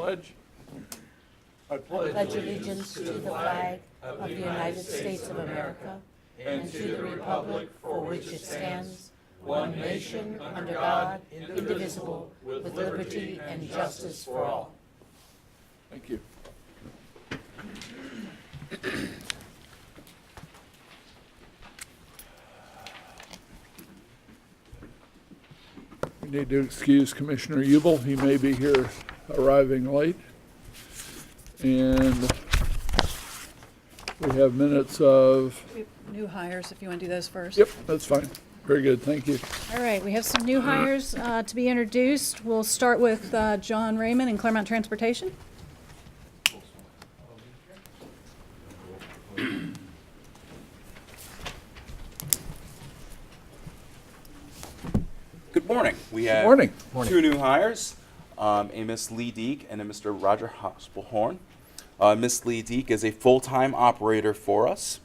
pledge. I pledge allegiance to the flag of the United States of America and to the republic for which it stands, one nation, under God, indivisible, with liberty and justice for all. Thank you. We need to excuse Commissioner Ubel. He may be here arriving late. And we have minutes of... New hires, if you want to do those first. Yep, that's fine. Very good, thank you. All right, we have some new hires to be introduced. We'll start with John Raymond in Clermont Transportation. Good morning. We have Morning. two new hires, a Miss Lee Deek and a Mr. Roger Hospelhorn. Miss Lee Deek is a full-time operator for us.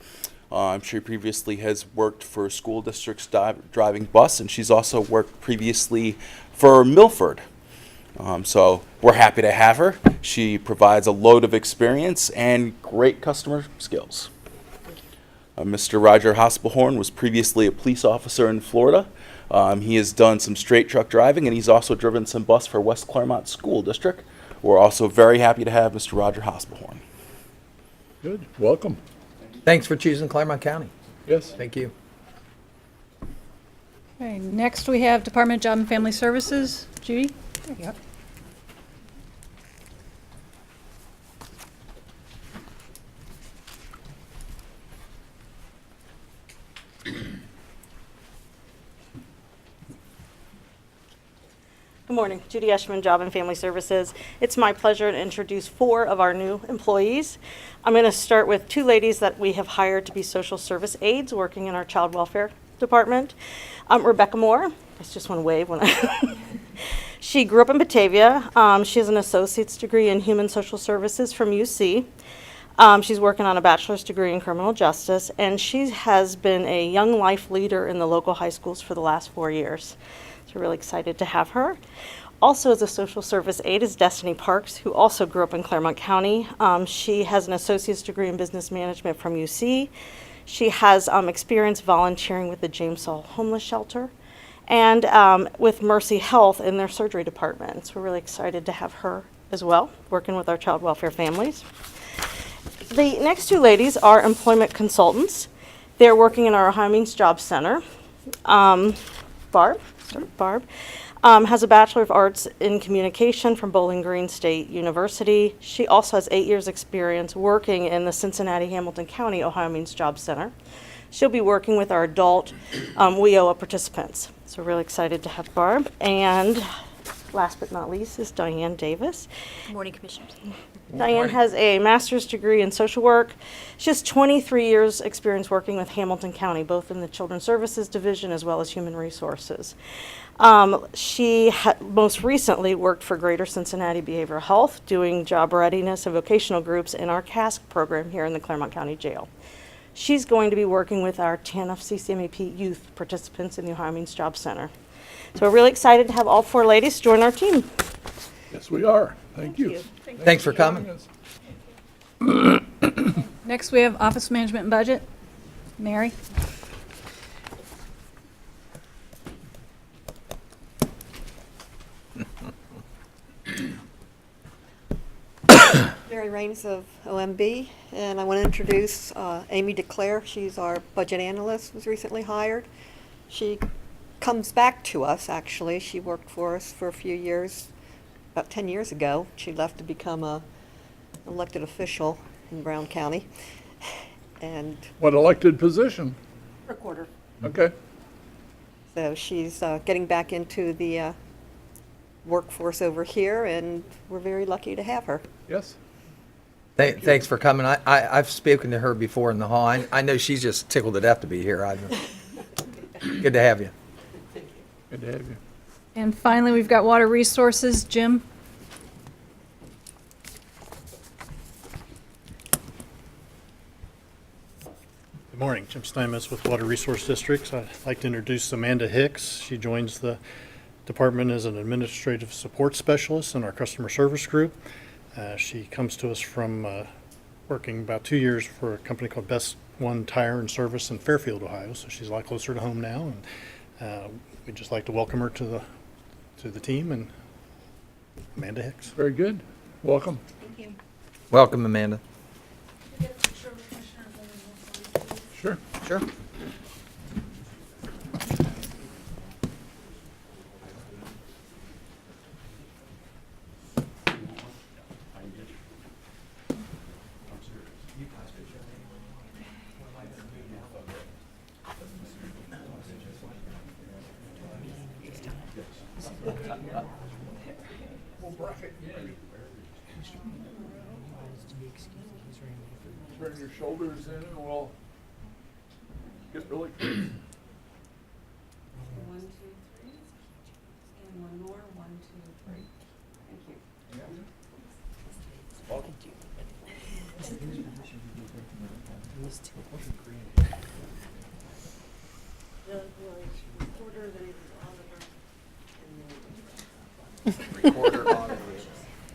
She previously has worked for school districts driving bus, and she's also worked previously for Milford. So we're happy to have her. She provides a load of experience and great customer skills. Mr. Roger Hospelhorn was previously a police officer in Florida. He has done some straight truck driving, and he's also driven some bus for West Clermont School District. We're also very happy to have Mr. Roger Hospelhorn. Good, welcome. Thanks for choosing Clermont County. Yes. Thank you. Okay, next we have Department of Job and Family Services. Judy? There you go. Good morning, Judy Eschman, Job and Family Services. It's my pleasure to introduce 4 of our new employees. I'm going to start with 2 ladies that we have hired to be social service aides working in our child welfare department. Rebecca Moore, I just want to wave when I... She grew up in Batavia. She has an associate's degree in human social services from UC. She's working on a bachelor's degree in criminal justice, and she has been a young life leader in the local high schools for the last 4 years. So we're really excited to have her. Also as a social service aide is Destiny Parks, who also grew up in Clermont County. She has an associate's degree in business management from UC. She has experience volunteering with the James Hall Homeless Shelter and with Mercy Health in their surgery department. So we're really excited to have her as well, working with our child welfare families. The next 2 ladies are employment consultants. They're working in our Ohio Means Job Center. Barb has a Bachelor of Arts in Communication from Bowling Green State University. She also has 8 years experience working in the Cincinnati-Hamilton County Ohio Means Job Center. She'll be working with our adult WIOA participants. So we're really excited to have Barb. And last but not least is Diane Davis. Good morning, Commissioners. Diane has a master's degree in social work. She has 23 years experience working with Hamilton County, both in the Children's Services Division as well as Human Resources. She most recently worked for Greater Cincinnati Behavioral Health, doing job readiness and vocational groups in our CASC program here in the Clermont County Jail. She's going to be working with our TANF CCMAP youth participants in the Ohio Means Job Center. So we're really excited to have all 4 ladies join our team. Yes, we are. Thank you. Thanks for coming. Next we have Office Management and Budget. Mary? Mary Raines of OMB, and I want to introduce Amy DeClaire. She's our budget analyst, was recently hired. She comes back to us, actually. She worked for us for a few years, about 10 years ago. She left to become an elected official in Brown County. And What elected position? recorder. Okay. So she's getting back into the workforce over here, and we're very lucky to have her. Yes. Thanks for coming. I've spoken to her before in the hall. I know she's just tickled to death to be here. Good to have you. Good to have you. And finally, we've got Water Resources. Jim? Good morning, Jim Steinmetz with Water Resource Districts. I'd like to introduce Amanda Hicks. She joins the department as an administrative support specialist in our customer service group. She comes to us from working about 2 years for a company called Best One Tire and Service in Fairfield, Ohio. So she's a lot closer to home now, and we'd just like to welcome her to the team, and Amanda Hicks. Very good. Welcome. Welcome, Amanda. Sure. Sure. Turn your shoulders in and we'll get really close. 1, 2, 3. And one more. 1, 2, 3. Thank you.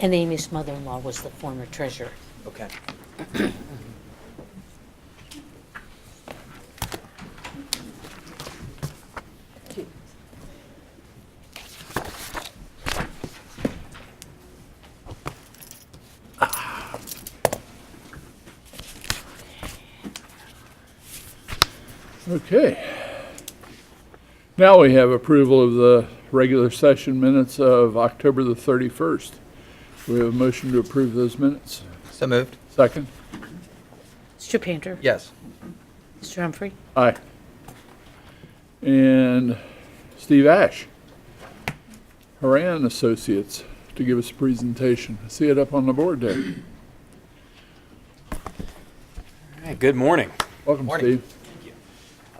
And Amy's mother-in-law was the former treasurer. Okay. Okay. Now we have approval of the regular session minutes of October the 31st. We have a motion to approve those minutes. So moved. Second? Mr. Painter? Yes. Mr. Humphrey? Aye. And Steve Ash, Haran Associates, to give us a presentation. I see it up on the board there. All right, good morning. Welcome, Morning. Steve.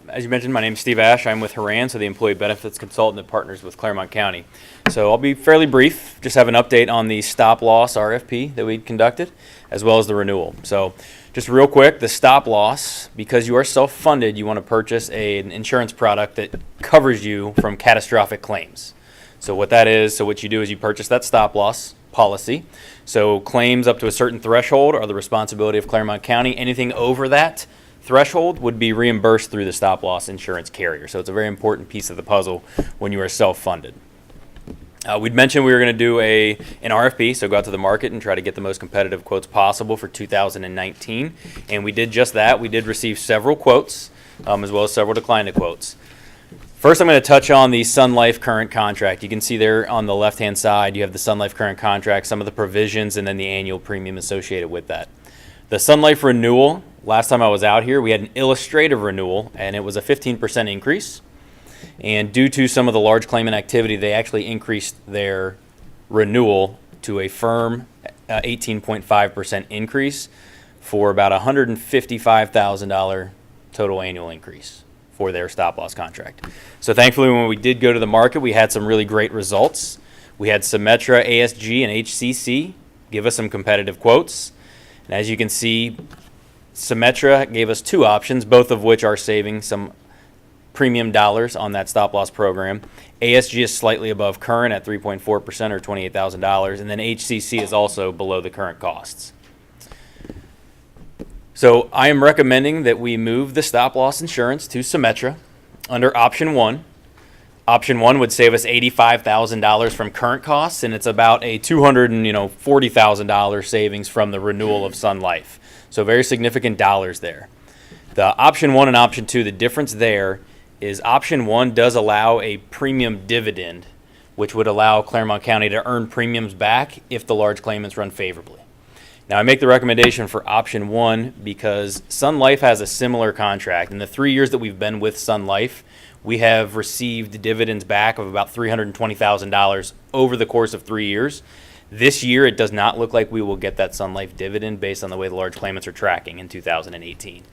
As you mentioned, my name is Steve Ash. I'm with Haran, so the employee benefits consultant that partners with Clermont County. So I'll be fairly brief, just have an update on the stop loss RFP that we conducted, as well as the renewal. So just real quick, the stop loss, because you are self-funded, you want to purchase an insurance product that covers you from catastrophic claims. So what that is, so what you do is you purchase that stop loss policy. So claims up to a certain threshold are the responsibility of Clermont County. Anything over that threshold would be reimbursed through the stop loss insurance carrier. So it's a very important piece of the puzzle when you are self-funded. We'd mentioned we were going to do an RFP, so go out to the market and try to get the most competitive quotes possible for 2019. And we did just that. We did receive several quotes, as well as several declined quotes. First, I'm going to touch on the Sun Life current contract. You can see there on the left-hand side, you have the Sun Life current contract, some of the provisions, and then the annual premium associated with that. The Sun Life renewal, last time I was out here, we had an illustrative renewal, and it was a 15% increase. And due to some of the large claimant activity, they actually increased their renewal to a firm 18.5% increase for about $155,000 total annual increase for their stop loss contract. So thankfully, when we did go to the market, we had some really great results. We had Symetra, ASG, and HCC give us some competitive quotes. And as you can see, Symetra gave us two options, both of which are saving some premium dollars on that stop loss program. ASG is slightly above current at 3.4% or $28,000, and then HCC is also below the current costs. So I am recommending that we move the stop loss insurance to Symetra under option 1. Option 1 would save us $85,000 from current costs, and it's about a $240,000 savings from the renewal of Sun Life. So very significant dollars there. The option 1 and option 2, the difference there is option 1 does allow a premium dividend, which would allow Clermont County to earn premiums back if the large claimants run favorably. Now, I make the recommendation for option 1 because Sun Life has a similar contract. In the 3 years that we've been with Sun Life, we have received dividends back of about $320,000 over the course of 3 years. This year, it does not look like we will get that Sun Life dividend based on the way the large claimants are tracking in 2018.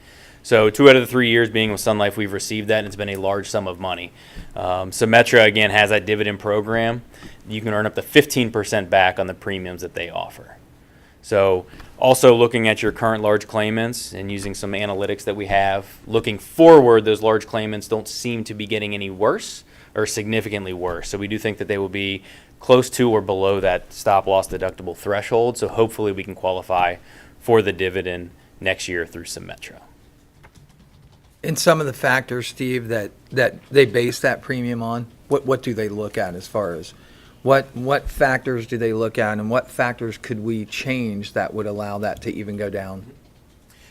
So 2 out of the 3 years being with Sun Life, we've received that, and it's been a large sum of money. Symetra, again, has that dividend program. You can earn up to 15% back on the premiums that they offer. So also looking at your current large claimants and using some analytics that we have, looking forward, those large claimants don't seem to be getting any worse or significantly worse. So we do think that they will be close to or below that stop loss deductible threshold. So hopefully we can qualify for the dividend next year through Symetra. And some of the factors, Steve, that they base that premium on, what do they look at as far as, what factors do they look at, and what factors could we change that would allow that to even go down?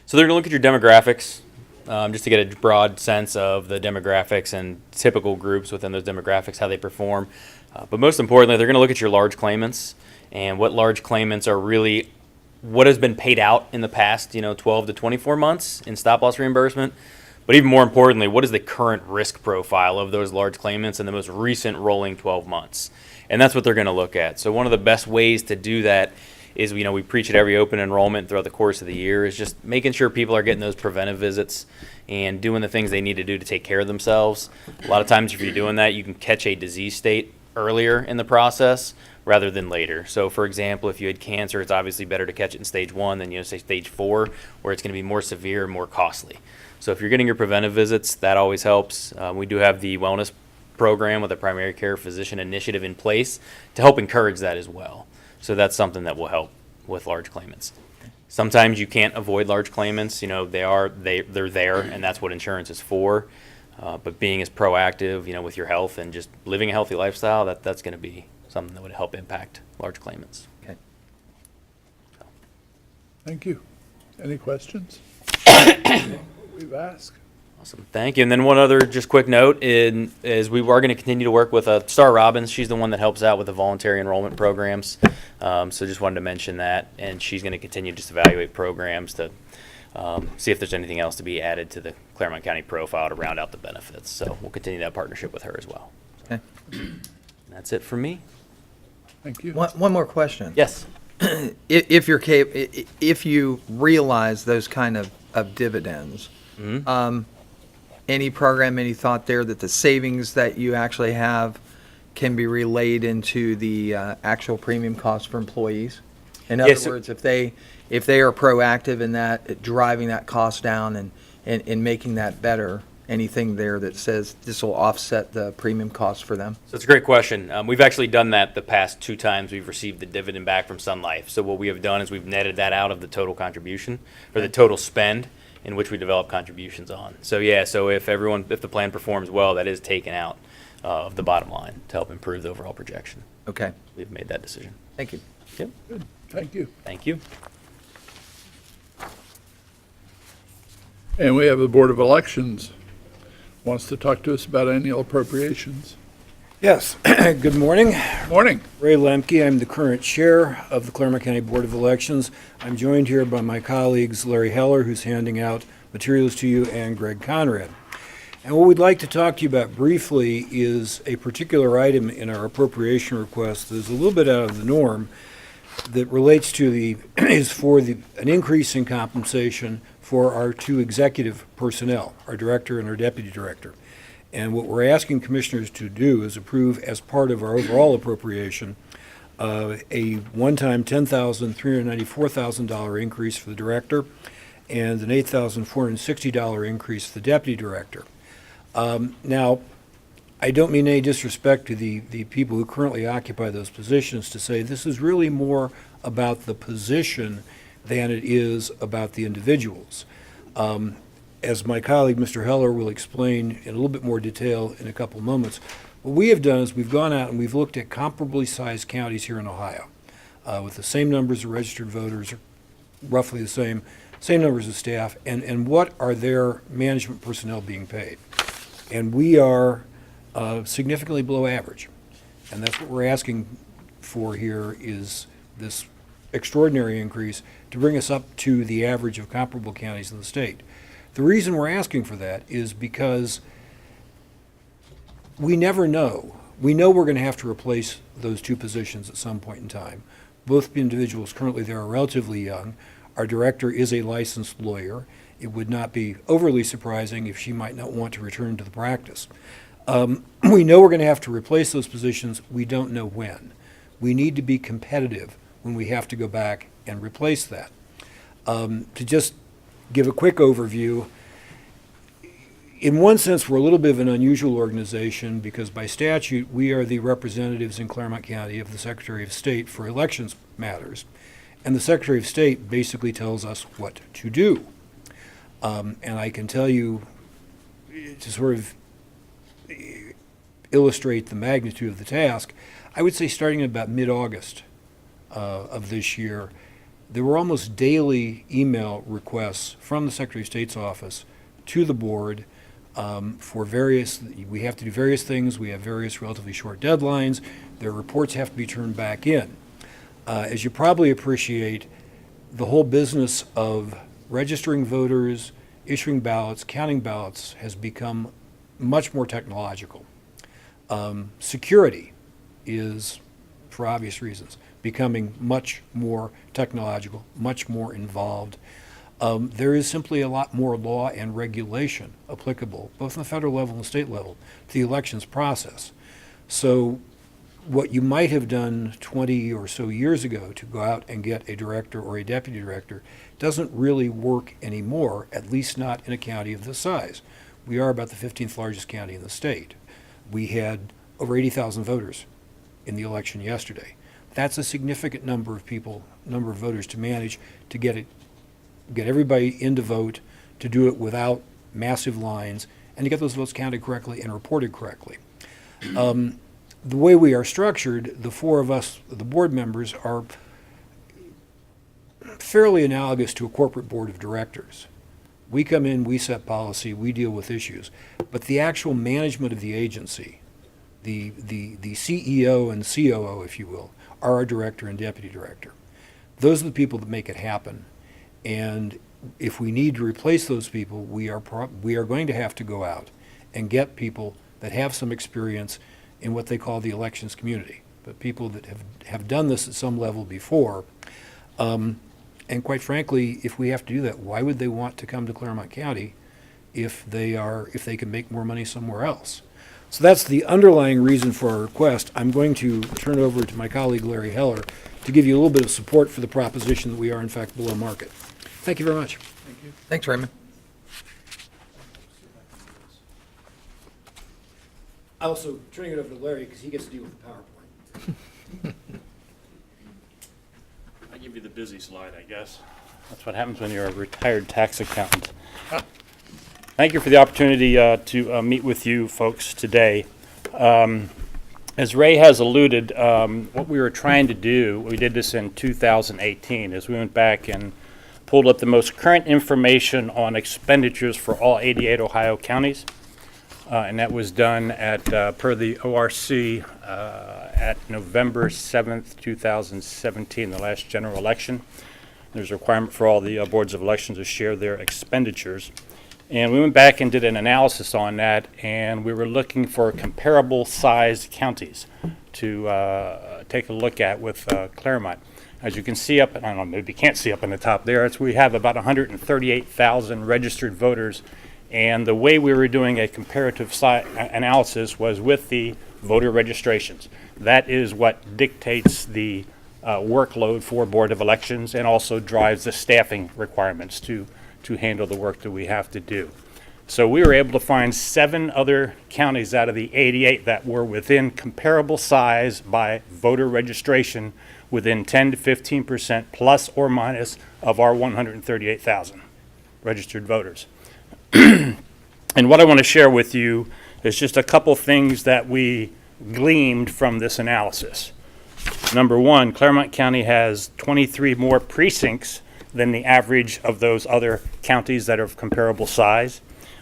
So they're going to look at your demographics, just to get a broad sense of the demographics and typical groups within those demographics, how they perform. But most importantly, they're going to look at your large claimants and what large claimants are really, what has been paid out in the past, 12 to 24 months in stop loss reimbursement. But even more importantly, what is the current risk profile of those large claimants in the most recent rolling 12 months? And that's what they're going to look at. So one of the best ways to do that is, we preach at every open enrollment throughout the course of the year, is just making sure people are getting those preventive visits and doing the things they need to do to take care of themselves. A lot of times if you're doing that, you can catch a disease state earlier in the process rather than later. So for example, if you had cancer, it's obviously better to catch it in stage 1 than, say stage 4, where it's going to be more severe and more costly. So if you're getting your preventive visits, that always helps. We do have the wellness program with a primary care physician initiative in place to help encourage that as well. So that's something that will help with large claimants. Sometimes you can't avoid large claimants. They're there, and that's what insurance is for. But being as proactive, with your health and just living a healthy lifestyle, that's going to be something that would help impact large claimants. Okay. Thank you. Any questions? We've asked. Awesome, thank you. And then one other just quick note is we are going to continue to work with Star Robbins. She's the one that helps out with the voluntary enrollment programs. So just wanted to mention that, and she's going to continue just evaluate programs to see if there's anything else to be added to the Clermont County profile to round out the benefits. So we'll continue that partnership with her as well. Okay. That's it from me. Thank you. One more question. Yes. If you realize those kind of dividends, any program, any thought there that the savings that you actually have can be relayed into the actual premium cost for employees? In other Yes, sir. words, if they are proactive in that, driving that cost down and making that better, anything there that says this will offset the premium cost for them? So it's a great question. We've actually done that the past 2 times we've received the dividend back from Sun Life. So what we have done is we've netted that out of the total contribution or the total spend in which we develop contributions on. So yeah, so if the plan performs well, that is taken out of the bottom line to help improve the overall projection. Okay, We've made that decision. thank you. Yep. Good. Thank you. Thank you. And we have the Board of Elections wants to talk to us about annual appropriations. Yes, good morning. Morning. Ray Lemke, I'm the current chair of the Clermont County Board of Elections. I'm joined here by my colleagues Larry Heller, who's handing out materials to you, and Greg Conrad. And what we'd like to talk to you about briefly is a particular item in our appropriation request that is a little bit out of the norm that relates to an increase in compensation for our 2 executive personnel, our director and our deputy director. And what we're asking commissioners to do is approve, as part of our overall appropriation, a one-time $10,394,000 increase for the director and an $8,460 increase for the deputy director. Now, I don't mean any disrespect to the people who currently occupy those positions to say this is really more about the position than it is about the individuals. As my colleague, Mr. Heller, will explain in a little bit more detail in a couple moments, what we have done is we've gone out and we've looked at comparably sized counties here in Ohio with the same numbers of registered voters, roughly the same numbers of staff, and what are their management personnel being paid. And we are significantly below average. And that's what we're asking for here is this extraordinary increase to bring us up to the average of comparable counties in the state. The reason we're asking for that is because we never know. We know we're going to have to replace those 2 positions at some point in time. Both individuals currently there are relatively young. Our director is a licensed lawyer. It would not be overly surprising if she might not want to return to the practice. We know we're going to have to replace those positions. We don't know when. We need to be competitive when we have to go back and replace that. To just give a quick overview, in one sense, we're a little bit of an unusual organization because by statute, we are the representatives in Clermont County of the Secretary of State for elections matters. And the Secretary of State basically tells us what to do. And I can tell you, to sort of illustrate the magnitude of the task, I would say starting about mid-August of this year, there were almost daily email requests from the Secretary of State's office to the board for various, we have to do various things, we have various relatively short deadlines, their reports have to be turned back in. As you probably appreciate, the whole business of registering voters, issuing ballots, counting ballots has become much more technological. Security is, for obvious reasons, becoming much more technological, much more involved. There is simply a lot more law and regulation applicable, both on the federal level and the state level, to the elections process. So what you might have done 20 or so years ago to go out and get a director or a deputy director doesn't really work anymore, at least not in a county of this size. We are about the 15th largest county in the state. We had over 80,000 voters in the election yesterday. That's a significant number of people, number of voters to manage to get everybody in to vote, to do it without massive lines, and to get those votes counted correctly and reported correctly. The way we are structured, the four of us, the board members, are fairly analogous to a corporate board of directors. We come in, we set policy, we deal with issues, but the actual management of the agency, the CEO and COO, if you will, are our director and deputy director. Those are the people that make it happen. And if we need to replace those people, we are going to have to go out and get people that have some experience in what they call the elections community, but people that have done this at some level before. And quite frankly, if we have to do that, why would they want to come to Clermont County if they can make more money somewhere else? So that's the underlying reason for our request. I'm going to turn it over to my colleague Larry Heller to give you a little bit of support for the proposition that we are in fact below market. Thank you very much. Thanks, Raymond. Also, turning it over to Larry because he gets to deal with the PowerPoint. I give you the busy slide, I guess. That's what happens when you're a retired tax accountant. Thank you for the opportunity to meet with you folks today. As Ray has alluded, what we were trying to do, we did this in 2018, is we went back and pulled up the most current information on expenditures for all 88 Ohio counties. And that was done at, per the ORC, at November 7th, 2017, the last general election. There's a requirement for all the boards of elections to share their expenditures. And we went back and did an analysis on that, and we were looking for comparable sized counties to take a look at with Clermont. As you can see up, I don't know, maybe you can't see up in the top there, we have about 138,000 registered voters. And the way we were doing a comparative analysis was with the voter registrations. That is what dictates the workload for Board of Elections and also drives the staffing requirements to handle the work that we have to do. So we were able to find 7 other counties out of the 88 that were within comparable size by voter registration within 10 to 15% plus or minus of our 138,000 registered voters. And what I want to share with you is just a couple things that we gleaned from this analysis. Number one, Clermont County has 23 more precincts than the average of those other counties that are of comparable size.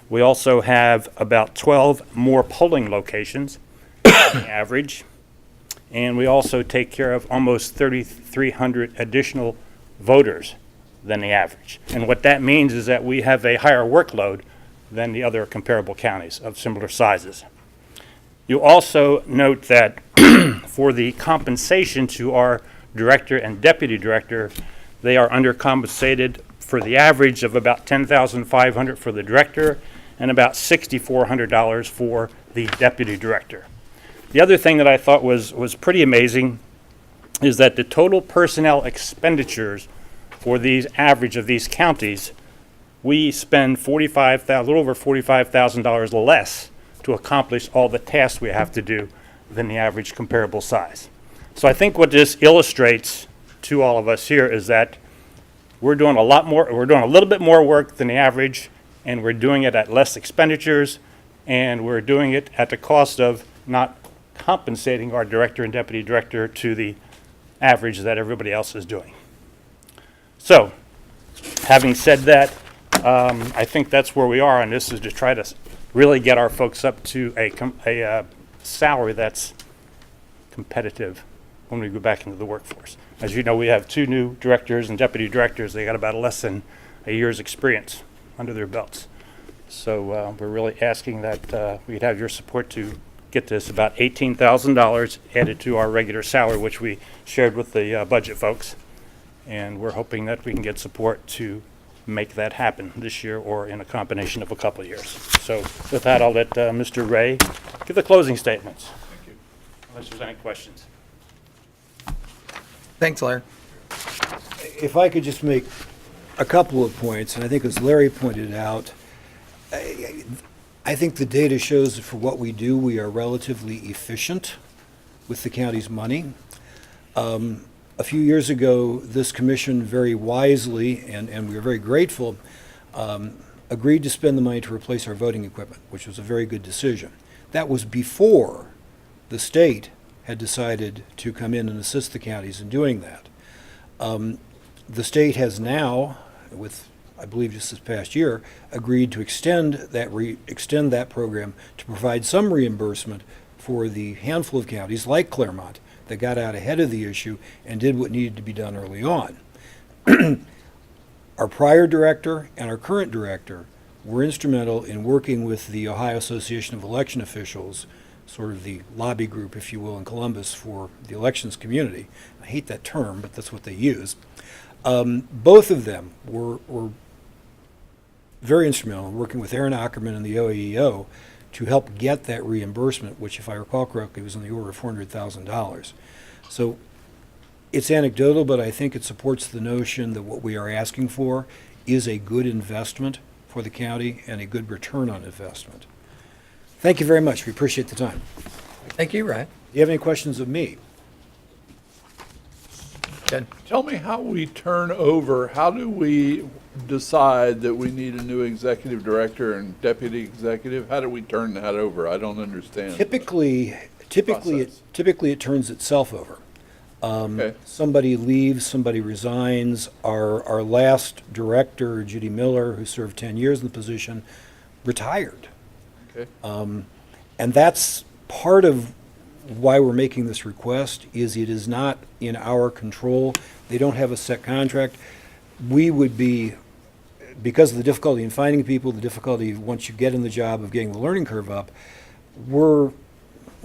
We also have about 12 more polling locations than the average. And we also take care of almost 3,300 additional voters than the average. And what that means is that we have a higher workload than the other comparable counties of similar sizes. You also note that for the compensation to our director and deputy director, they are undercompensated for the average of about $10,500 for the director and about $6,400 for the deputy director. The other thing that I thought was pretty amazing is that the total personnel expenditures for these average of these counties we spend a little over $45,000 less to accomplish all the tasks we have to do than the average comparable size. So I think what this illustrates to all of us here is that we're doing a little bit more work than the average, and we're doing it at less expenditures, and we're doing it at the cost of not compensating our director and deputy director to the average that everybody else is doing. So, having said that, I think that's where we are, and this is to try to really get our folks up to a salary that's competitive when we go back into the workforce. As you know, we have 2 new directors and deputy directors. They got about less than a year's experience under their belts. So we're really asking that we'd have your support to get this about $18,000 added to our regular salary, which we shared with the budget folks. And we're hoping that we can get support to make that happen this year or in a combination of a couple of years. So with that, I'll let Mr. Ray give the closing statements. Thank you. Unless there's any questions. Thanks, Larry. If I could just make a couple of points, and I think as Larry pointed out, I think the data shows that for what we do, we are relatively efficient with the county's money. A few years ago, this commission very wisely, and we are very grateful, agreed to spend the money to replace our voting equipment, which was a very good decision. That was before the state had decided to come in and assist the counties in doing that. The state has now, with I believe just this past year, agreed to extend that program to provide some reimbursement for the handful of counties like Clermont that got out ahead of the issue and did what needed to be done early on. Our prior director and our current director were instrumental in working with the Ohio Association of Election Officials, sort of the lobby group, if you will, in Columbus for the elections community. I hate that term, but that's what they use. Both of them were very instrumental in working with Aaron Ackerman and the OAEO to help get that reimbursement, which, if I recall correctly, was in the order of $400,000. So it's anecdotal, but I think it supports the notion that what we are asking for is a good investment for the county and a good return on investment. Thank you very much. We appreciate the time. Thank you, Ray. Do you have any questions of me? Good. Tell me how we turn over, how do we decide that we need a new executive director and deputy executive? How do we turn that over? I don't understand. Typically it turns itself over. Okay. Somebody leaves, somebody resigns. Our last director, Judy Miller, who served 10 years in the position, retired. Okay. And that's part of why we're making this request, is it is not in our control. They don't have a set contract. We would be, because of the difficulty in finding people, the difficulty once you get in the job of getting the learning curve up, well,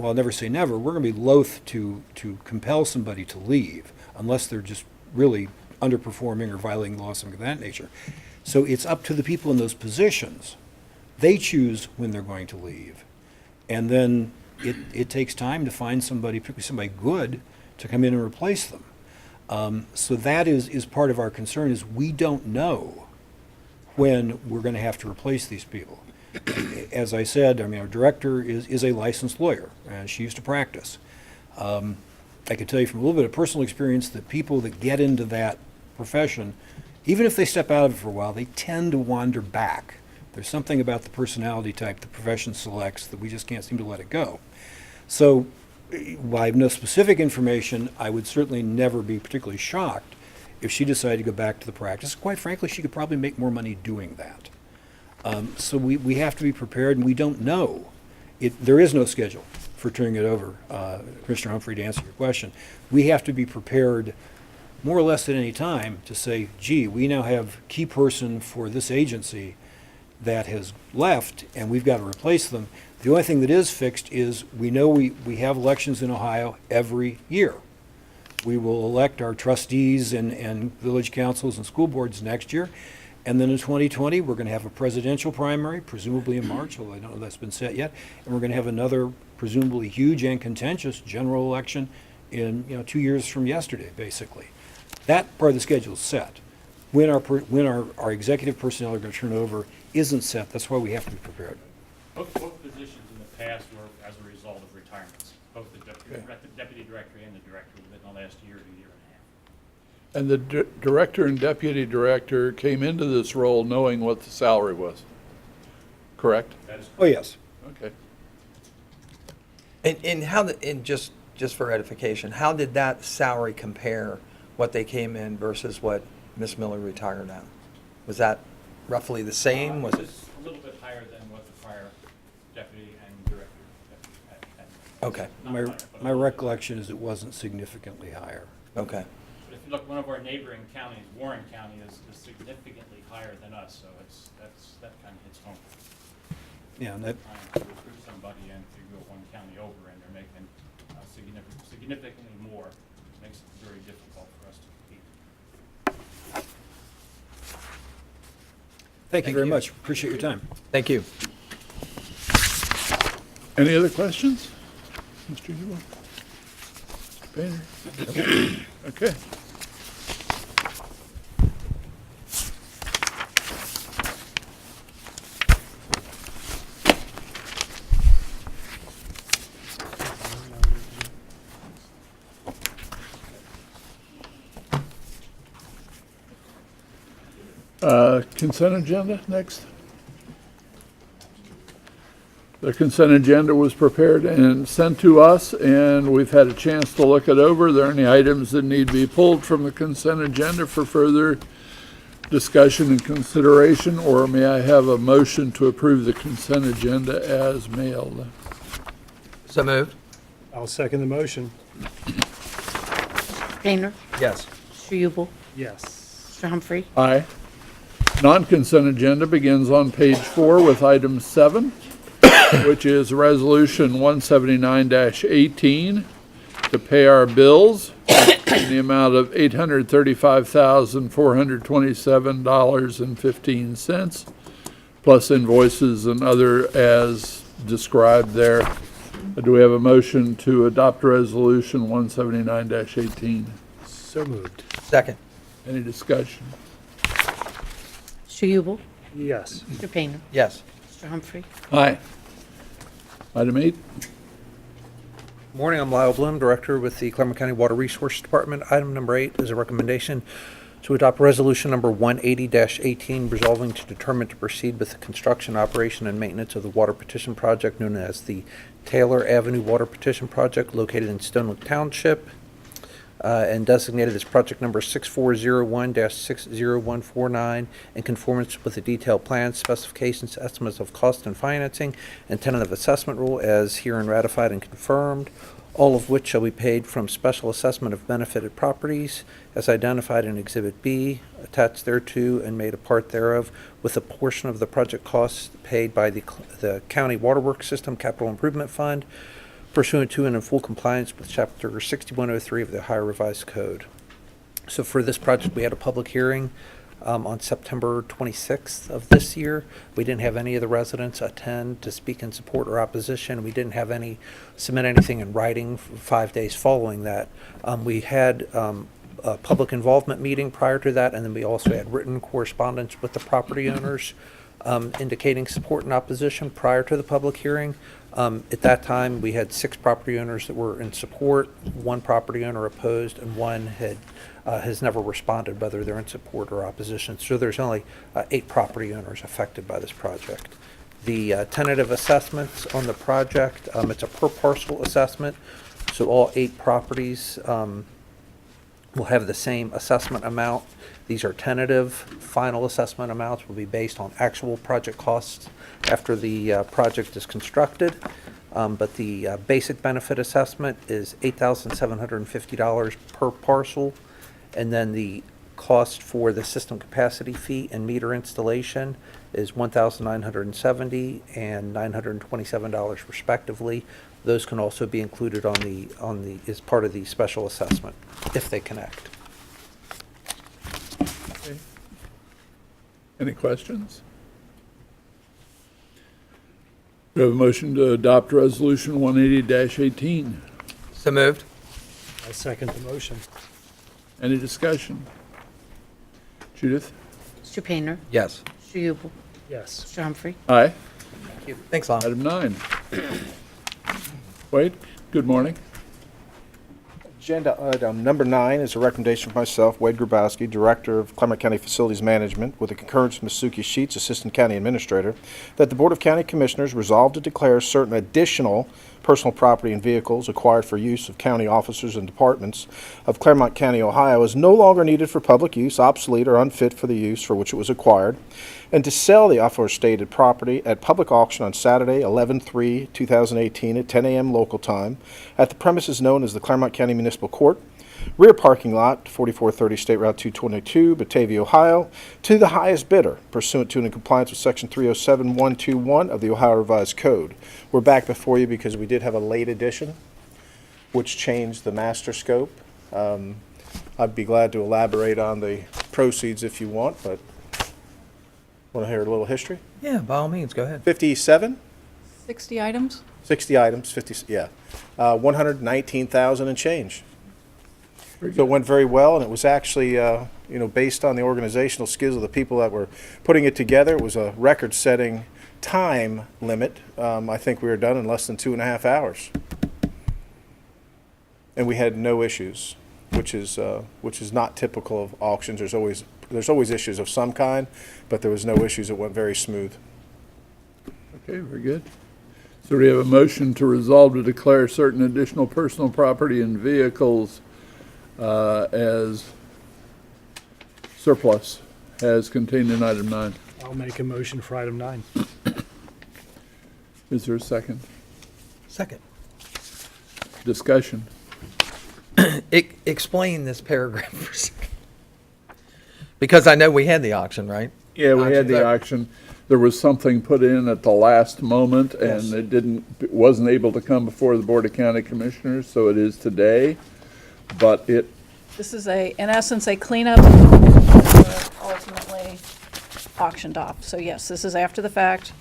I'll never say never, we're going to be loath to compel somebody to leave unless they're just really underperforming or violating law, something of that nature. So it's up to the people in those positions. They choose when they're going to leave. And then it takes time to find somebody, particularly somebody good, to come in and replace them. So that is part of our concern, is we don't know when we're going to have to replace these people. As I said, I mean, our director is a licensed lawyer, and she used to practice. I can tell you from a little bit of personal experience that people that get into that profession, even if they step out of it for a while, they tend to wander back. There's something about the personality type the profession selects that we just can't seem to let it go. So while I have no specific information, I would certainly never be particularly shocked if she decided to go back to the practice. Quite frankly, she could probably make more money doing that. So we have to be prepared, and we don't know. There is no schedule for turning it over, Commissioner Humphrey, to answer your question. We have to be prepared more or less at any time to say, gee, we now have a key person for this agency that has left, and we've got to replace them. The only thing that is fixed is we know we have elections in Ohio every year. We will elect our trustees and village councils and school boards next year. And then in 2020, we're going to have a presidential primary, presumably in March, although I don't know if that's been set yet. And we're going to have another presumably huge and contentious general election in 2 years from yesterday, basically. That part of the schedule is set. when our executive personnel are going to turn over isn't set. That's why we have to be prepared. Both positions in the past were as a result of retirements, both the deputy director and the director within the last year to year and a half. And the director and deputy director came into this role knowing what the salary was, correct? That is Oh, yes. Okay. And and just for edification, how did that salary compare what they came in versus what Miss Miller retired at? Was that roughly the same? Was it? Just a little bit higher than what the prior deputy and director had. Okay, Not higher, but a My little bit. recollection is it wasn't significantly higher. okay. But if you look, one of our neighboring counties, Warren County, is significantly higher than us, so that kind of hits home. Yeah, and that, Trying to recruit somebody and to go one county over and they're making significantly more, makes it very difficult for us to compete. thank you very you. much. Appreciate your time. Thank you. Any other questions? Mr. Hubel? Mr. Painter? Okay. Consent agenda next. The consent agenda was prepared and sent to us, and we've had a chance to look it over. Are there any items that need to be pulled from the consent agenda for further discussion and consideration, or may I have a motion to approve the consent agenda as mailed? So moved? I'll second the motion. Painter, Yes. Mr. Ubel, Yes. Mr. Humphrey, Aye. Non-consent agenda begins on page 4 with item 7, which is Resolution 179-18 to pay our bills in the amount of $835,427.15, plus invoices and other as described there. Do we have a motion to adopt Resolution 179-18? So moved. Second? Any discussion? Mr. Ubel, Yes. Mr. Painter, Yes. Mr. Humphrey, Aye. Item 8. Morning, I'm Lyle Bloom, Director with the Clermont County Water Resources Department. Item number 8 is a recommendation to adopt resolution number 180-18, resolving to determine to proceed with the construction, operation, and maintenance of the water petition project known as the Taylor Avenue Water Petition Project located in Stonewood Township and designated as project number 6401-60149 in conformance with the detailed plans, specifications, estimates of cost and financing, and tentative assessment rule as herein ratified and confirmed, all of which shall be paid from special assessment of benefited properties as identified in Exhibit B, attached thereto and made a part thereof, with a portion of the project costs paid by the County Waterworks System Capital Improvement Fund pursuant to and in full compliance with Chapter 6103 of the Ohio Revised Code. So for this project, we had a public hearing on September 26th of this year. We didn't have any of the residents attend to speak in support or opposition. We didn't have any submit anything in writing for 5 days following that. We had a public involvement meeting prior to that, and then we also had written correspondence with the property owners indicating support and opposition prior to the public hearing. At that time, we had 6 property owners that were in support, 1 property owner opposed, and 1 has never responded whether they're in support or opposition. So there's only 8 property owners affected by this project. The tentative assessments on the project, it's a per parcel assessment, so all 8 properties will have the same assessment amount. These are tentative. Final assessment amounts will be based on actual project costs after the project is constructed. But the basic benefit assessment is $8,750 per parcel. And then the cost for the system capacity fee and meter installation is $1,970 and $927 respectively. Those can also be included on the as part of the special assessment if they connect. Okay. Any questions? We have a motion to adopt Resolution 180-18. So moved? I second the motion. Any discussion? Judith? Mr. Painter, Yes. Mr. Ubel, Yes. Mr. Humphrey. Aye. Thanks, Lon. Item 9. Wade, good morning. Agenda item number 9 is a recommendation from myself, Wade Grabowski, Director of Clermont County Facilities Management, with the concurrence of Ms. Suki Sheets, Assistant County Administrator, that the Board of County Commissioners resolve to declare certain additional personal property and vehicles acquired for use of county officers and departments of Clermont County, Ohio, as no longer needed for public use, obsolete, or unfit for the use for which it was acquired, and to sell the aforestated property at public auction on Saturday, 11/3/2018 at 10 a.m. local time at the premises known as the Clermont County Municipal Court, rear parking lot, 4430 State Route 222, Batavia, Ohio, to the highest bidder pursuant to and in compliance with Section 307121 of the Ohio Revised Code. We're back before you because we did have a late addition, which changed the master scope. I'd be glad to elaborate on the proceeds if you want, but want to hear a little history? Yeah, by all means, go ahead. 57, 60 items? 60 items, 50, yeah. 119,000 and change. So it went very well, and it was actually, based on the organizational skills of the people that were putting it together, it was a record-setting time limit. I think we were done in less than 2.5 hours. And we had no issues, which is not typical of auctions. There's always issues of some kind, but there was no issues. It went very smooth. Okay, very good. So we have a motion to resolve to declare certain additional personal property and vehicles as surplus, as contained in item 9. I'll make a motion for item 9. Is there a second? Second. Discussion. Explain this paragraph for a second. Because I know we had the auction, right? Yeah, we had the auction. There was something put in at the last moment, and it wasn't able to come before the Board of County Commissioners, so it is today. But This is in essence, a cleanup that were ultimately auctioned off. So yes, this is after the fact,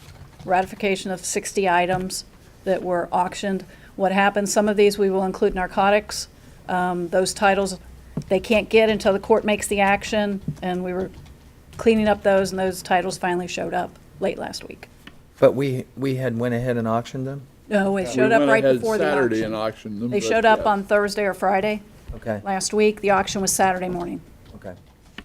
ratification of 60 items that were auctioned. What happens, some of these we will include narcotics. Those titles, they can't get until the court makes the action, and we were cleaning up those, and those titles finally showed up late last week. But we had went ahead and auctioned them? No, it showed up right before the Saturday and auction. auctioned them. They but showed up yeah. on Thursday or Friday Okay, last week. The auction was Saturday morning. okay.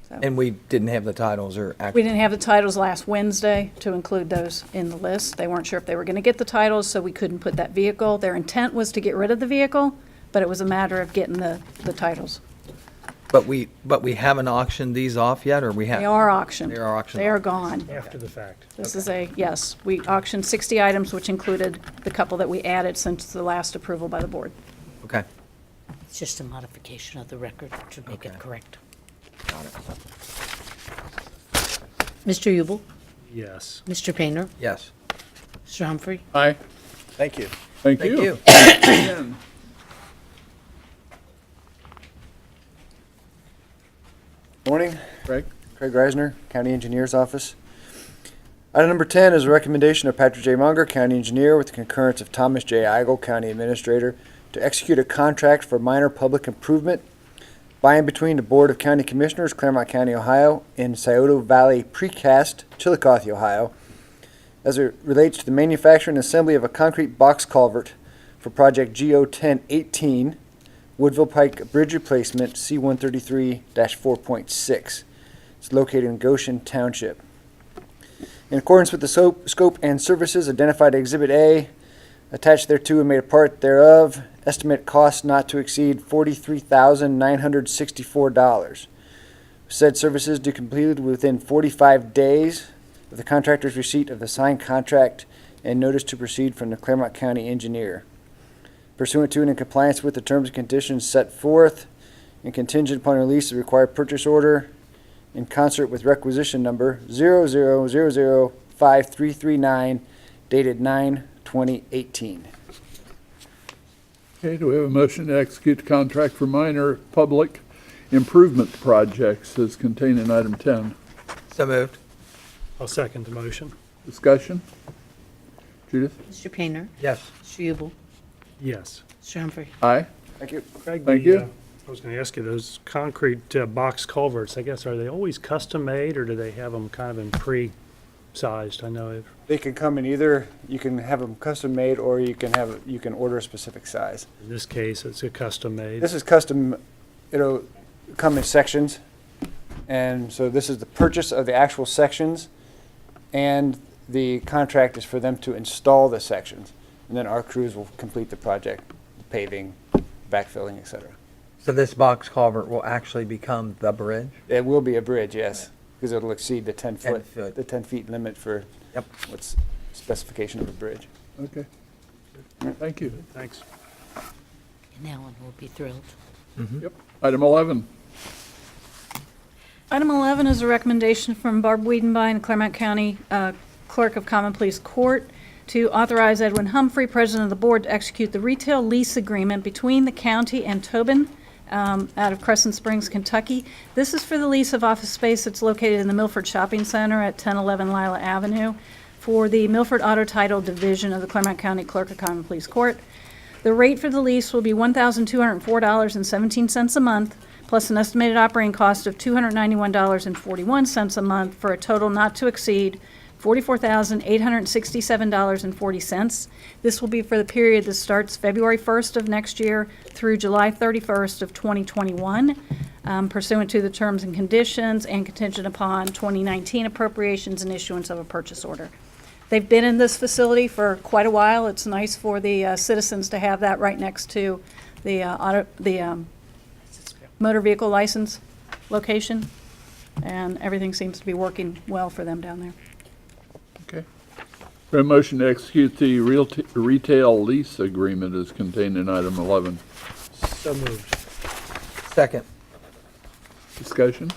So And we didn't have the titles or we actually, didn't have the titles last Wednesday to include those in the list. They weren't sure if they were going to get the titles, so we couldn't put that vehicle. Their intent was to get rid of the vehicle, but it was a matter of getting the titles. but we haven't auctioned these off yet, or we have? They are auctioned. They are auctioned They are off. gone. After the fact. This is yes, we auctioned 60 items, which included the couple that we added since the last approval by the board. Okay, It's just a modification of the record to make it Okay. correct. got it. Mr. Ubel, Yes. Mr. Painter, Yes. Mr. Humphrey. Aye. Thank you. Thank Thank you. you. Again. Morning, Craig? Craig Reisner, County Engineer's Office. Item number 10 is a recommendation of Patrick J. Munger, County Engineer, with the concurrence of Thomas J. Eigel, County Administrator, to execute a contract for minor public improvement by and between the Board of County Commissioners, Clermont County, Ohio, and Scioto Valley Precast, Chillicothe, Ohio, as it relates to the manufacture and assembly of a concrete box culvert for project GO 1018, Woodville Pike Bridge Replacement, C-133-4.6. It's located in Goshen Township. In accordance with the scope and services identified in Exhibit A, attached thereto and made a part thereof, estimate cost not to exceed $43,964. Said services to be completed within 45 days of the contractor's receipt of the signed contract and notice to proceed from the Clermont County Engineer. Pursuant to and in compliance with the terms and conditions set forth, and contingent upon release of the required purchase order, in concert with requisition number 00005339, dated 9/2018. Okay, do we have a motion to execute the contract for minor public improvement projects as contained in item 10? So moved. I'll second the motion. Discussion? Judith? Mr. Painter, Yes. Mr. Ubel, Yes. Mr. Humphrey. Aye. Thank you. Craig, Thank the, you. I was going to ask you, those concrete box culverts, I guess, are they always custom made or do they have them kind of in pre-sized? I know They can come in either, you can have them custom made or you can order a specific size. in this case, it's a custom made. This is custom, it'll come in sections. And so this is the purchase of the actual sections, and the contract is for them to install the sections. And then our crews will complete the project, the paving, backfilling, et cetera. So this box culvert will actually become the bridge? It will be a bridge, yes, because it'll exceed the 10 10 foot, foot. the 10 feet limit for Yep. what's specification of a bridge. Okay. Thank you. Thanks. And Alan will be thrilled. Yep. Item 11. Item 11 is a recommendation from Barb Wiedenbein, Clermont County Clerk of Common Pleas Court, to authorize Edwin Humphrey, President of the Board, to execute the retail lease agreement between the county and Tobin out of Crescent Springs, Kentucky. This is for the lease of office space that's located in the Milford Shopping Center at 1011 Lila Avenue for the Milford Auto Title Division of the Clermont County Clerk of Common Pleas Court. The rate for the lease will be $1,204.17 a month, plus an estimated operating cost of $291.41 a month, for a total not to exceed $44,867.40. This will be for the period that starts February 1st of next year through July 31st of 2021, pursuant to the terms and conditions and contingent upon 2019 appropriations and issuance of a purchase order. They've been in this facility for quite a while. It's nice for the citizens to have that right next to the motor vehicle license location, and everything seems to be working well for them down there. Okay. For a motion to execute the retail lease agreement is contained in item 11. So moved. Second. Discussion?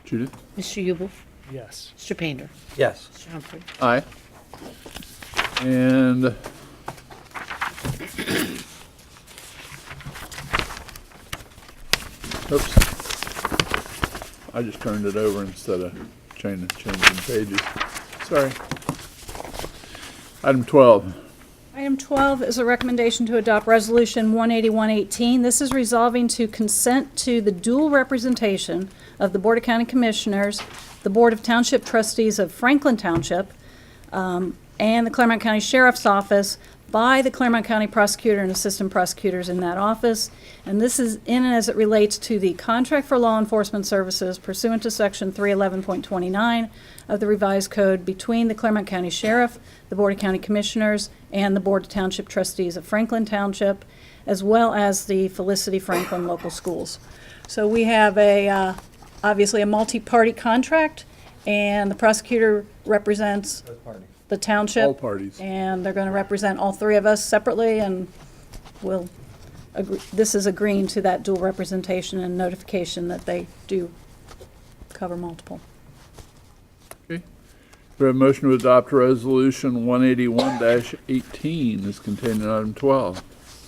Judith? Mr. Ubel? Yes. Mr. Painter? Yes. Mr. Humphrey? Aye. And oops. I just turned it over instead of changing pages. Sorry. Item 12. Item 12 is a recommendation to adopt Resolution 18118. This is resolving to consent to the dual representation of the Board of County Commissioners, the Board of Township Trustees of Franklin Township, and the Clermont County Sheriff's Office by the Clermont County Prosecutor and Assistant Prosecutors in that office. And this is in and as it relates to the contract for law enforcement services pursuant to Section 311.29 of the revised code between the Clermont County Sheriff, the Board of County Commissioners, and the Board of Township Trustees of Franklin Township, as well as the Felicity Franklin Local Schools. So we have obviously a multi-party contract, and the prosecutor represents the township. All parties. And they're going to represent all three of us separately, and we'll agree, this is agreeing to that dual representation and notification that they do cover multiple. Okay. For a motion to adopt Resolution 181-18 is contained in item 12.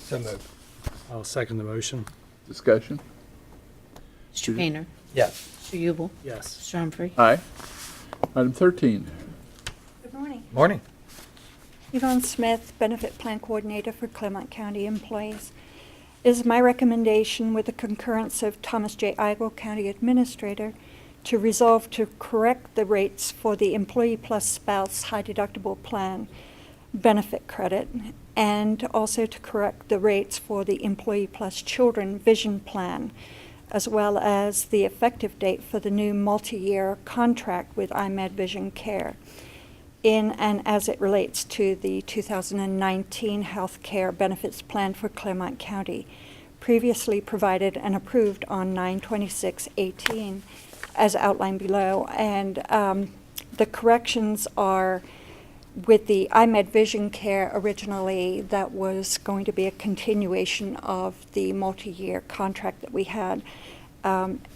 So moved. I'll second the motion. Discussion? Mr. Painter? Yes. Mr. Ubel? Yes. Mr. Humphrey? Aye. Item 13. Good morning. Morning. Yvonne Smith, Benefit Plan Coordinator for Clermont County Employees. It is my recommendation, with the concurrence of Thomas J. Eigel, County Administrator, to resolve to correct the rates for the Employee Plus Spouse High Deductible Plan benefit credit, and also to correct the rates for the Employee Plus Children Vision Plan, as well as the effective date for the new multi-year contract with iMed Vision Care, in and as it relates to the 2019 health care benefits plan for Clermont County, previously provided and approved on 9/26/18, as outlined below. And the corrections are with the iMed Vision Care. Originally, that was going to be a continuation of the multi-year contract that we had.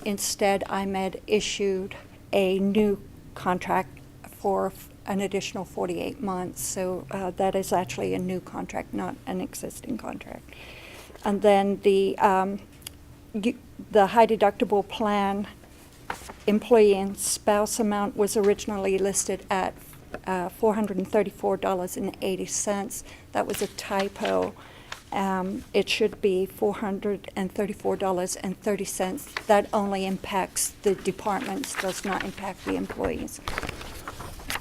Instead, iMed issued a new contract for an additional 48 months. So that is actually a new contract, not an existing contract. And then the high deductible plan employee and spouse amount was originally listed at $434.80. That was a typo. it should be $434.30. That only impacts the departments, does not impact the employees.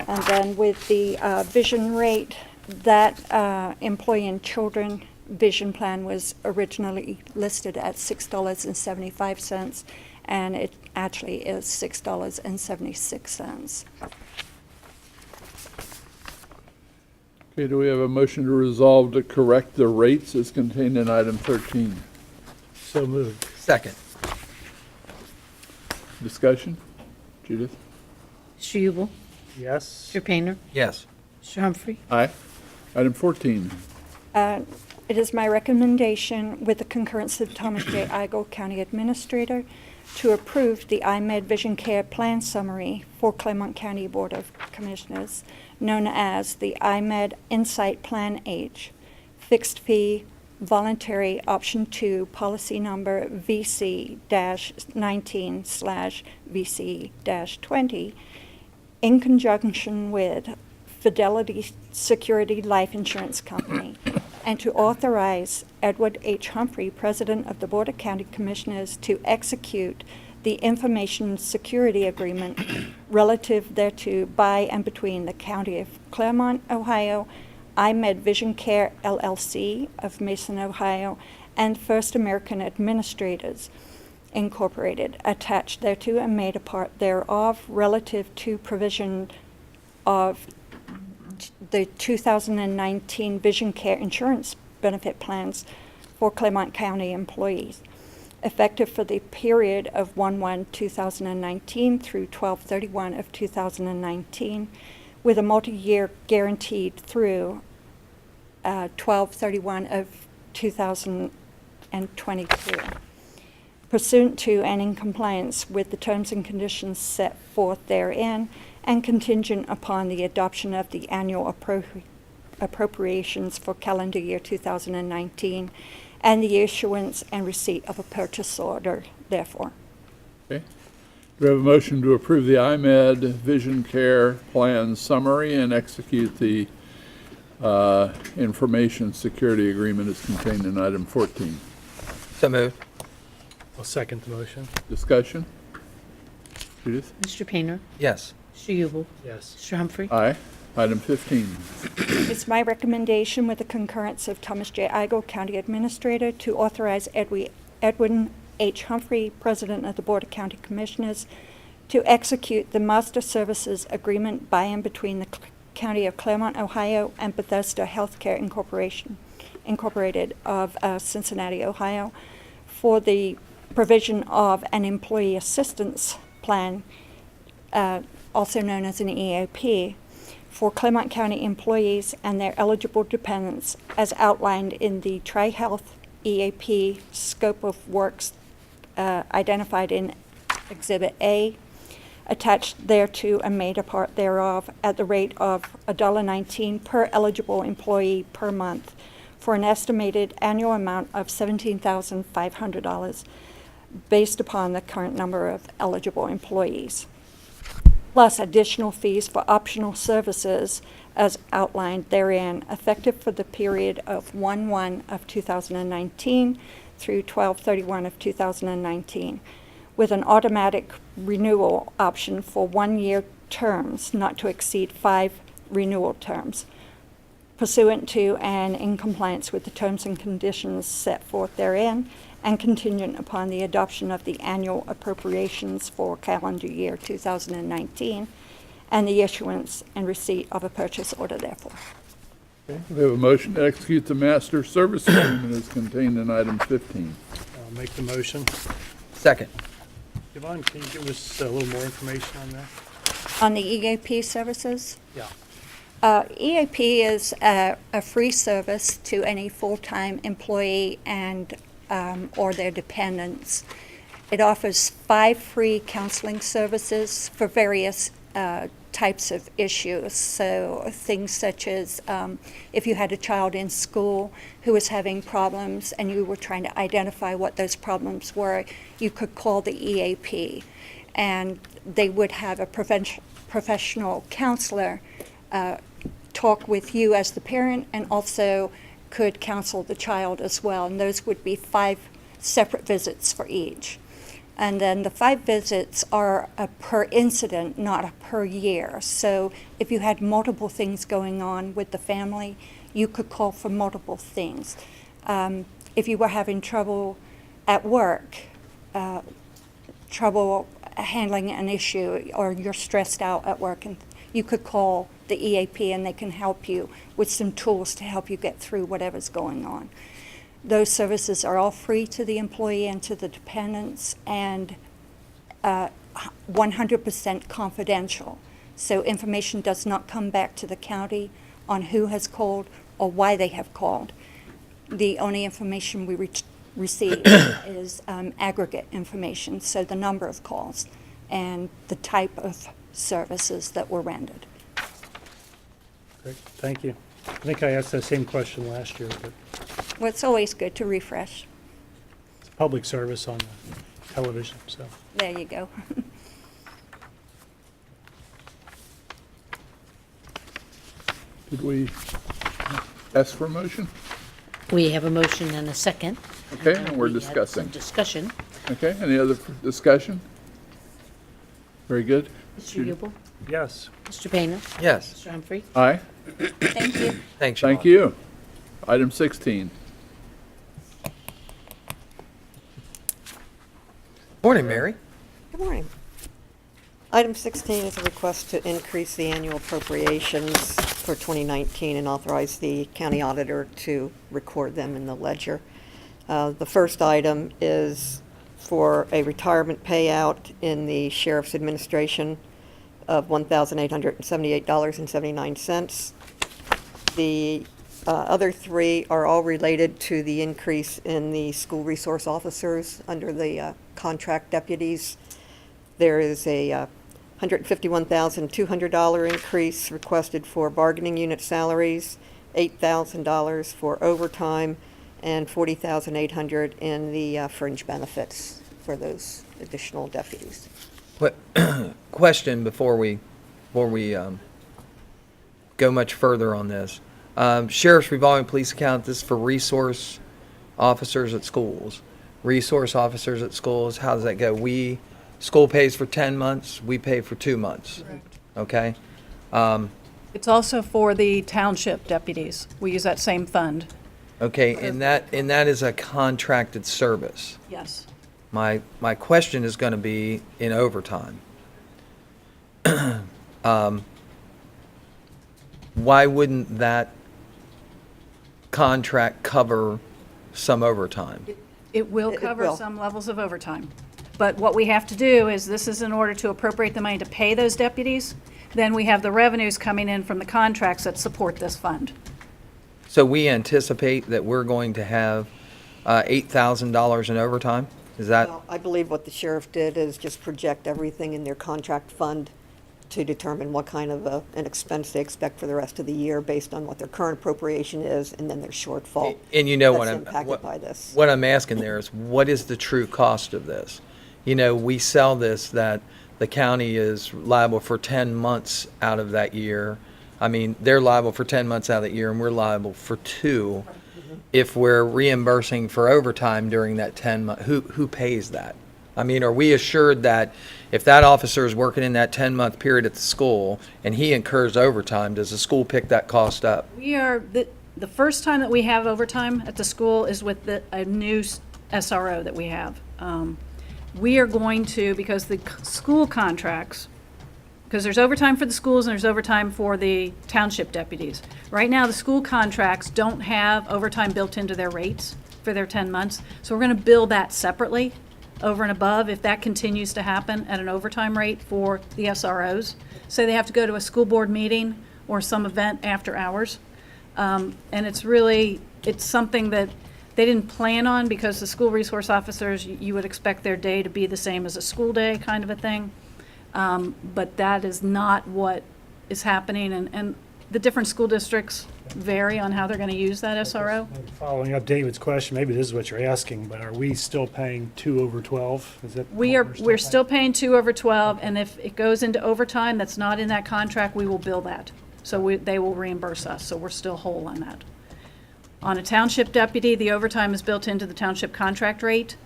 And then with the vision rate, that employee and children vision plan was originally listed at $6.75, and it actually is $6.76. Okay, do we have a motion to resolve to correct the rates as contained in item 13? So moved. Second. Discussion? Judith? Mr. Ubel? Yes. Mr. Painter? Yes. Mr. Humphrey? Aye. Item 14. It is my recommendation, with the concurrence of Thomas J. Igel, County Administrator, to approve the iMed Vision Care Plan Summary for Clermont County Board of Commissioners, known as the iMed Insight Plan H, fixed fee, voluntary option 2, policy number VC-19/VC-20, in conjunction with Fidelity Security Life Insurance Company, and to authorize Edward H. Humphrey, President of the Board of County Commissioners, to execute the information security agreement relative thereto by and between the County of Clermont, Ohio, iMed Vision Care LLC of Mason, Ohio, and First American Administrators Incorporated, attached thereto and made a part thereof, relative to provision of the 2019 Vision Care Insurance Benefit Plans for Clermont County employees, effective for the period of 1/1/2019 through 12/31 of 2019, with a multi-year guaranteed through 12/31 of 2022. Pursuant to and in compliance with the terms and conditions set forth therein, and contingent upon the adoption of the annual appropriations for calendar year 2019, and the issuance and receipt of a purchase order, therefore. Okay. Do we have a motion to approve the iMed Vision Care Plan Summary and execute the information security agreement as contained in item 14? So moved. I'll second the motion. Discussion? Judith? Mr. Painter? Yes. Mr. Ubel? Yes. Mr. Humphrey? Aye. Item 15. It's my recommendation, with the concurrence of Thomas J. Igel, County Administrator, to authorize Edwin H. Humphrey, President of the Board of County Commissioners, to execute the Master Services Agreement by and between the County of Clermont, Ohio, and Bethesda Healthcare Incorporated of Cincinnati, Ohio, for the provision of an employee assistance plan, also known as an EAP, for Clermont County employees and their eligible dependents, as outlined in the Tri-Health EAP scope of works identified in Exhibit A, attached thereto and made a part thereof, at the rate of $1.19 per eligible employee per month, for an estimated annual amount of $17,500, based upon the current number of eligible employees, plus additional fees for optional services as outlined therein, effective for the period of 1/1 of 2019 through 12/31 of 2019, with an automatic renewal option for 1-year terms, not to exceed 5 renewal terms, pursuant to and in compliance with the terms and conditions set forth therein, and contingent upon the adoption of the annual appropriations for calendar year 2019, and the issuance and receipt of a purchase order, therefore. Okay. We have a motion to execute the Master Service Agreement as contained in item 15. I'll make the motion. Second. Yvonne, can you give us a little more information on that? On the EAP services, Yeah. EAP is a free service to any full-time employee and or their dependents. It offers 5 free counseling services for various types of issues. So things such as if you had a child in school who was having problems and you were trying to identify what those problems were, you could call the EAP, and they would have a professional counselor talk with you as the parent, and also could counsel the child as well, and those would be 5 separate visits for each. And then the 5 visits are a per incident, not a per year. So if you had multiple things going on with the family, you could call for multiple things. If you were having trouble at work, trouble handling an issue, or you're stressed out at work, and you could call the EAP and they can help you with some tools to help you get through whatever's going on. Those services are all free to the employee and to the dependents, and 100% confidential. So information does not come back to the county on who has called or why they have called. The only information we receive is aggregate information, so the number of calls and the type of services that were rendered. Great, thank you. I think I asked that same question last year, but Well, it's always good to refresh. it's public service on the television, so. There you go. Did we ask for a motion? We have a motion and a second. Okay, and we're We had some discussing. discussion. Okay, any other discussion? Very good. Mr. Yubel? Yes. Mr. Pena? Yes, Mr. Humphrey? Aye, Thank you. thanks, thank Siobhan. you. Item 16. Morning, Mary. Good morning. Item 16 is a request to increase the annual appropriations for 2019 and authorize the county auditor to record them in the ledger. The first item is for a retirement payout in the Sheriff's Administration of $1,878.79. The other 3 are all related to the increase in the school resource officers under the contract deputies. There is a $151,200 increase requested for bargaining unit salaries, $8,000 for overtime, and $40,800 in the fringe benefits for those additional deputies. Question before we go much further on this. Sheriff's revolving police account, this is for resource officers at schools. Resource officers at schools, how does that go? School pays for 10 months, we pay for 2 months. Okay? It's also for the township deputies. We use that same fund. Okay, and that is a contracted service. Yes. My question is going to be in overtime. Why wouldn't that contract cover some overtime? It will It cover will. some levels of overtime. But what we have to do is, this is in order to appropriate the money to pay those deputies, then we have the revenues coming in from the contracts that support this fund. So we anticipate that we're going to have $8,000 in overtime? Is that, Well, I believe what the sheriff did is just project everything in their contract fund to determine what kind of an expense they expect for the rest of the year based on what their current appropriation is and then their shortfall. and you know what That's I'm, impacted by this. what I'm asking there is, what is the true cost of this? You know, we sell this that the county is liable for 10 months out of that year. I mean, they're liable for 10 months out of that year, and we're liable for 2. If we're reimbursing for overtime during that 10 month, who pays that? I mean, are we assured that if that officer is working in that 10-month period at the school and he incurs overtime, does the school pick that cost up? We are, the first time that we have overtime at the school is with a new SRO that we have. We are going to, because the school contracts, because there's overtime for the schools and there's overtime for the township deputies. Right now, the school contracts don't have overtime built into their rates for their 10 months. So we're going to bill that separately over and above if that continues to happen at an overtime rate for the SROs. Say they have to go to a school board meeting or some event after hours. And it's something that they didn't plan on, because the school resource officers, you would expect their day to be the same as a school day kind of a thing. But that is not what is happening, and the different school districts vary on how they're going to use that SRO. Following up David's question, maybe this is what you're asking, but are we still paying 2 over 12? Is that We're still paying 2 over 12, and if it goes into overtime that's not in that contract, we will bill that. So they will reimburse us, so we're still whole on that. On a township deputy, the overtime is built into the township contract rate,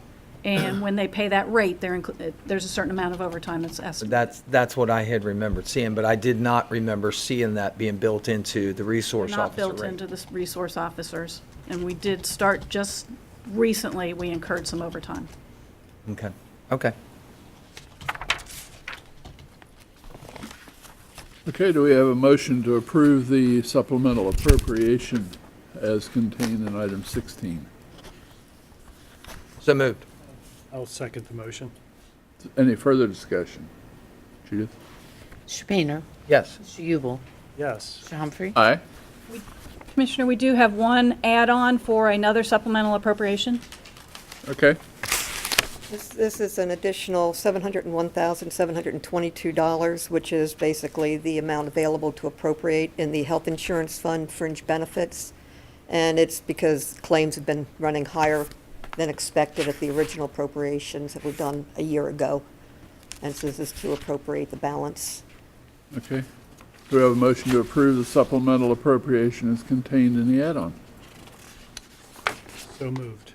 and when they pay that rate, there's a certain amount of overtime that's estimated. That's what I had remembered seeing, but I did not remember seeing that being built into the resource Not officer built rate. into the resource officers. And we did start just recently, we incurred some overtime. Okay, okay. Okay, do we have a motion to approve the supplemental appropriation as contained in item 16? So moved. I'll second the motion. Any further discussion? Judith? Mr. Painter, Yes. Mr. Ubel, Yes. Mr. Humphrey. Aye. Commissioner, we do have one add-on for another supplemental appropriation. Okay. This is an additional $701,722, which is basically the amount available to appropriate in the health insurance fund fringe benefits. And it's because claims have been running higher than expected at the original appropriations that were done a year ago. And so this is to appropriate the balance. Okay. Do we have a motion to approve the supplemental appropriation as contained in the add-on? So moved.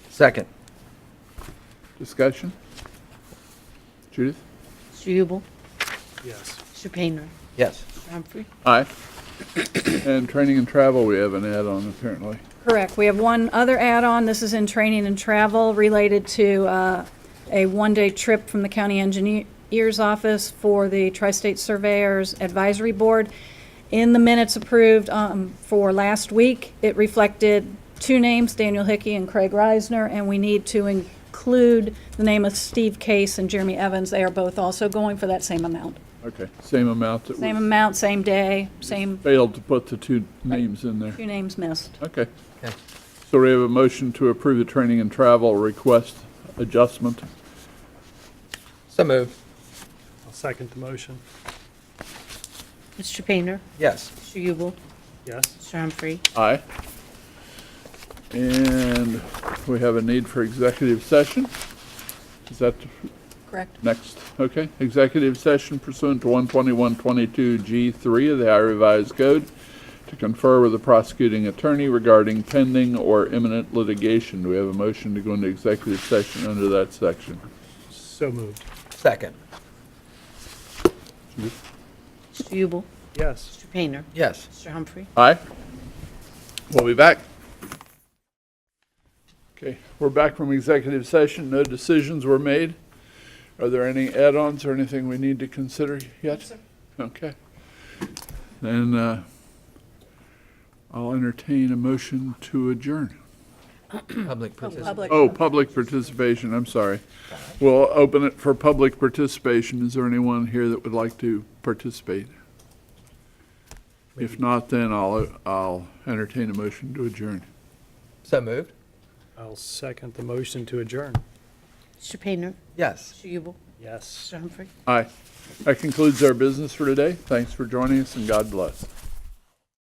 Second. Discussion? Judith? Mr. Ubel, Yes. Mr. Painter, Yes. Mr. Humphrey. Aye. And training and travel, we have an add-on apparently. Correct. We have one other add-on. This is in training and travel related to a one-day trip from the county engineer's office for the Tri-State Surveyors Advisory Board. In the minutes approved for last week, it reflected two names, Daniel Hickey and Craig Reisner, and we need to include the name of Steve Case and Jeremy Evans. They are both also going for that same amount. Okay, same amount that Same we amount, same day, same, failed to put the two names in there. two names missed. Okay. Okay. So we have a motion to approve the training and travel request adjustment. So moved. I'll second the motion. Mr. Painter, Yes. Mr. Ubel, Yes. Mr. Humphrey. Aye. And we have a need for executive session. Is that Correct. next? Okay. Executive session pursuant to 12122G3 of the Ohio Revised Code to confer with the prosecuting attorney regarding pending or imminent litigation. Do we have a motion to go into executive session under that section? So moved. Second. Mr. Ubel, Yes. Mr. Painter, Yes. Mr. Humphrey. Aye. We'll be back. Okay, we're back from executive session. No decisions were made. Are there any add-ons or anything we need to consider yet? Okay. Then I'll entertain a motion to adjourn. Public participation. Public. Oh, public participation, I'm sorry. We'll open it for public participation. Is there anyone here that would like to participate? If not, then I'll entertain a motion to adjourn. So moved. I'll second the motion to adjourn. Mr. Painter, Yes. Mr. Ubel, Yes. Mr. Humphrey. Aye. That concludes our business for today. Thanks for joining us, and God bless.